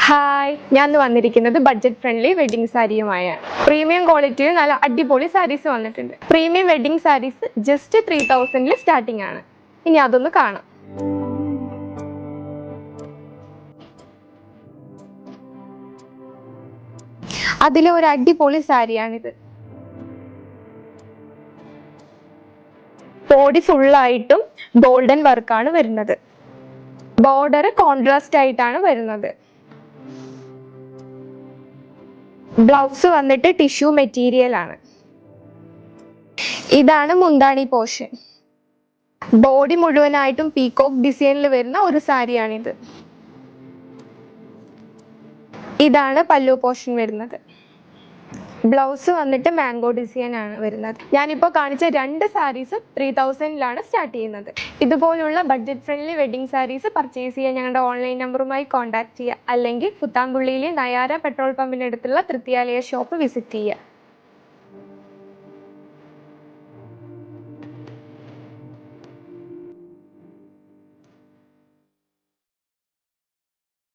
Hi, ഞാൻ ഇന്ന് വന്നിരിക്കുന്നത് ബഡ്ജറ്റ് ഫ്രണ്ട്ലി വെഡിങ് സാരിയുമായാണ്. പ്രീമിയം ക്വാളിറ്റിയിൽ നല്ല അടിപൊളി സാരീസ് വന്നിട്ടുണ്ട്. Premium wedding saris just 3000 starting ആണ്. ഇനി അതൊന്ന് കാണാം. അതിലെ ഒരു അടിപൊളി സാരിയാണിത്. ബോഡി ഫുള്ളായിട്ടും ഗോൾഡൻ വർക്കാണ് വരുന്നത്. ബോർഡർ കോൺട്രാസ്റ്റ് ആയിട്ടാണ് വരുന്നത്. ബ്ലൗസ് വന്നിട്ട് ടിഷ്യൂ മെറ്റീരിയൽ ആണ്. ഇതാണ് മുന്താണി പോർഷൻ. ബോഡി മുഴുവനായിട്ടും പീകോക്ക് ഡിസൈനിൽ വരുന്ന ഒരു സാരിയാണിത്. ഇതാണ് പല്ലു പോർഷൻ വരുന്നത്. ബ്ലൗസ് വന്നിട്ട് മാംഗോ ഡിസൈൻ ആണ് വരുന്നത്. ഞാനിപ്പോൾ കാണിച്ച രണ്ട് സാരീസ് 3000 സ്റ്റാർട്ട് ചെയ്യുന്നത്. ഇതുപോലുള്ള budget friendly wedding saris purchase ചെയ്യാൻ ഞങ്ങളുടെ ഓൺലൈൻ നമ്പറുമായി കോൺടാക്ട് ചെയ്യുക, അല്ലെങ്കിൽ പുത്താമ്പുള്ളിയിലെ നയാര പെട്രോൾ പമ്പിനടുത്തുള്ള തൃപ്തിയാലയ ഷോപ്പ് വിസിറ്റ് ചെയ്യുക.